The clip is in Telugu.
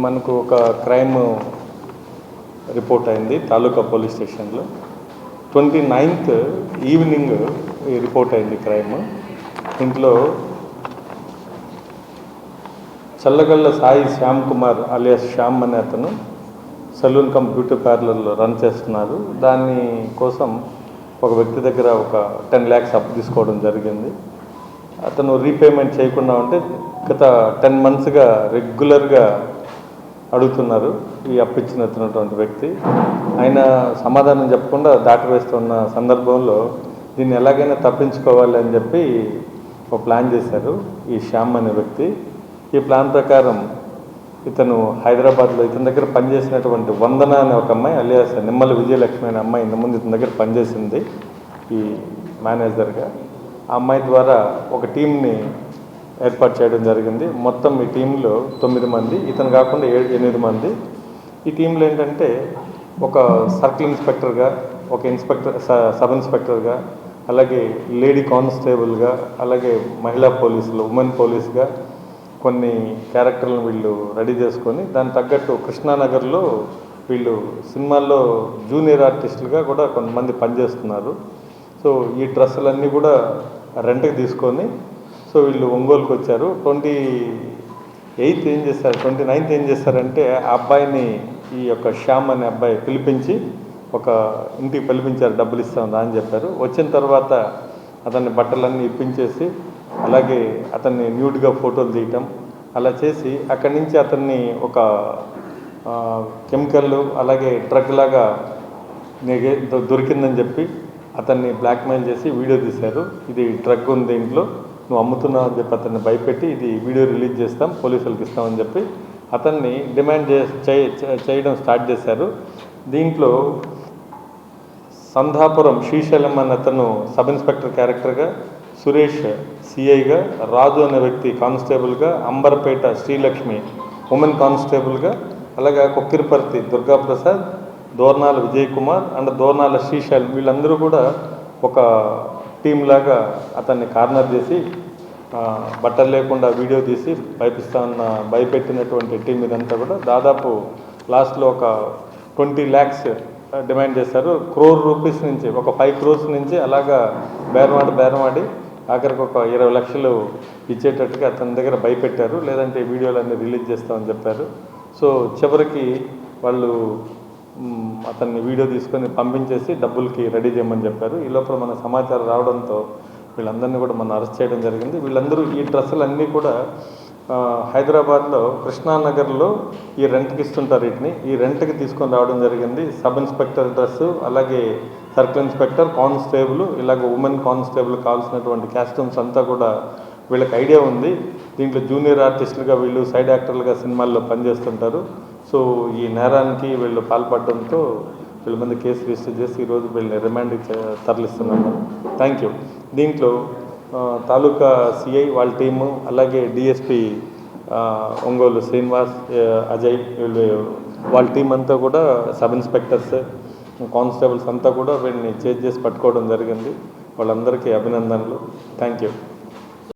మనకు ఒక క్రైమ్ రిపోర్ట్ అయింది తాలూకా పోలీస్ స్టేషన్లో. 29th ఈవినింగ్ రిపోర్ట్ అయింది క్రైమ్. ఇంట్లో చల్లగల్ల సాయి శ్యామ్ కుమార్ అలియాస్ శ్యామ్ అనే అతను సలూన్ కమ్ బ్యూటీ పార్లర్లో రన్ చేస్తున్నారు. దాని కోసం ఒక వ్యక్తి దగ్గర ఒక 10 lakhs అప్పు తీసుకోవడం జరిగింది. అతను రీపేమెంట్ చేయకుండా ఉంటే గత 10 monthsగా రెగ్యులర్గా అడుగుతున్నారు ఈ అప్పు ఇచ్చినటువంటి వ్యక్తి. ఆయన సమాధానం చెప్పకుండా దాటివేస్తున్న సందర్భంలో దీన్ని ఎలాగైనా తప్పించుకోవాలి అని చెప్పి ఒక ప్లాన్ చేశారు ఈ శ్యామ్ అనే వ్యక్తి. ఈ ప్లాన్ ప్రకారం ఇతను హైదరాబాద్లో ఇతని దగ్గర పనిచేసినటువంటి వందన అనే ఒక అమ్మాయి అలియాస్ నిమ్మల విజయలక్ష్మి అనే అమ్మాయి ఇంతకుముందు ఇతని దగ్గర పనిచేసింది ఈ మేనేజర్గా. ఆ అమ్మాయి ద్వారా ఒక టీంని ఏర్పాటు చేయడం జరిగింది. మొత్తం ఈ టీంలో 9 మంది, ఇతను కాకుండా 8 మంది. ఈ టీంలో ఏంటంటే ఒక సర్కిల్ ఇన్స్పెక్టర్గా, ఒక సబ్ ఇన్స్పెక్టర్గా, అలాగే లేడీ కానిస్టేబుల్గా, అలాగే మహిళా పోలీసులు, ఉమెన్ పోలీస్గా కొన్ని క్యారెక్టర్లను వీళ్ళు రెడీ చేసుకొని దానికి తగ్గట్టు కృష్ణానగర్లో వీళ్ళు సినిమాల్లో జూనియర్ ఆర్టిస్టులుగా కూడా కొంతమంది పనిచేస్తున్నారు. సో ఈ డ్రెస్సులన్నీ కూడా రెంట్కి తీసుకొని సో వీళ్ళు ఒంగోలుకి వచ్చారు. 29th ఏం చేశారంటే ఆ అబ్బాయిని ఈ యొక్క శ్యామ్ అనే అబ్బాయి పిలిపించి ఒక ఇంటికి పిలిపించారు, డబ్బులు ఇస్తాం అని చెప్పారు. వచ్చిన తర్వాత అతన్ని బట్టలన్నీ ఇప్పించేసి అలాగే అతన్ని న్యూడ్గా ఫోటోలు తీయటం అలా చేసి అక్కడి నుంచి అతన్ని ఒక కెమికల్ అలాగే డ్రగ్ లాగా దొరికిందని చెప్పి అతన్ని బ్లాక్మెయిల్ చేసి వీడియో తీశారు. ఇది డ్రగ్ ఉంది ఇంట్లో, నువ్వు అమ్ముతున్నావు అని చెప్పి అతన్ని భయపెట్టి ఇది వీడియో రిలీజ్ చేస్తాం, పోలీసులకు ఇస్తామని చెప్పి అతన్ని డిమాండ్ చేయడం స్టార్ట్ చేశారు. దీంట్లో సంధాపురం శ్రీశైలం అనే అతను సబ్ ఇన్స్పెక్టర్ క్యారెక్టర్గా, సురేష్ సిఐగా, రాజు అనే వ్యక్తి కానిస్టేబుల్గా, అంబర్పేట శ్రీలక్ష్మి ఉమెన్ కానిస్టేబుల్గా, అలాగే కొక్కిరిపర్తి దుర్గాప్రసాద్, దోర్నాల విజయ్ కుమార్ అండ్ దోర్నాల శ్రీశైలం వీళ్ళందరూ కూడా ఒక టీం లాగా అతన్ని కార్నర్ చేసి బట్టలు లేకుండా వీడియో తీసి భయపెట్టినటువంటి టీం ఇదంతా కూడా దాదాపు లాస్ట్లో ఒక 20 lakhs డిమాండ్ చేశారు. ₹1 crore నుంచి ఒక 5 crores నుంచి అలాగా బేరమాడి ఆఖరికి ఒక 20 lakhs ఇచ్చేటట్టుగా అతని దగ్గర భయపెట్టారు. లేదంటే వీడియోలన్నీ రిలీజ్ చేస్తామని చెప్పారు. సో చివరికి వాళ్ళు అతన్ని వీడియో తీసుకొని పంపించేసి డబ్బులకి రెడీ చేయమని చెప్పారు. ఈ లోపల మన సమాచారం రావడంతో వీళ్ళందరినీ కూడా మనం అరెస్ట్ చేయడం జరిగింది. వీళ్ళందరూ ఈ డ్రెస్సులన్నీ కూడా హైదరాబాద్లో కృష్ణానగర్లో ఈ రెంట్కి ఇస్తుంటారు. వీటిని ఈ రెంట్కి తీసుకొని రావడం జరిగింది. సబ్ ఇన్స్పెక్టర్ డ్రెస్సు, అలాగే సర్కిల్ ఇన్స్పెక్టర్, కానిస్టేబుల్, ఇలాగ ఉమెన్ కానిస్టేబుల్ కావాల్సినటువంటి కాస్ట్యూమ్స్ అంతా కూడా వీళ్ళకి ఐడియా ఉంది. దీంట్లో జూనియర్ ఆర్టిస్టులుగా వీళ్ళు సైడ్ యాక్టర్లుగా సినిమాల్లో పనిచేస్తుంటారు. సో ఈ నేరానికి వీళ్ళు పాల్పడడంతో వీళ్ళ మీద కేసు రిజిస్టర్ చేసి ఈరోజు వీళ్ళని రిమాండ్కి తరలిస్తున్నాము. Thank you. దీంట్లో తాలూకా సిఐ వాళ్ళ టీము, అలాగే డిఎస్పి ఒంగోలు శ్రీనివాస్, అజయ్ వీళ్ళు వాళ్ళ టీం అంతా కూడా సబ్ ఇన్స్పెక్టర్స్, కానిస్టేబుల్స్ అంతా కూడా వీళ్ళని చేజ్ చేసి పట్టుకోవడం జరిగింది. వాళ్ళందరికీ అభినందనలు. Thank you.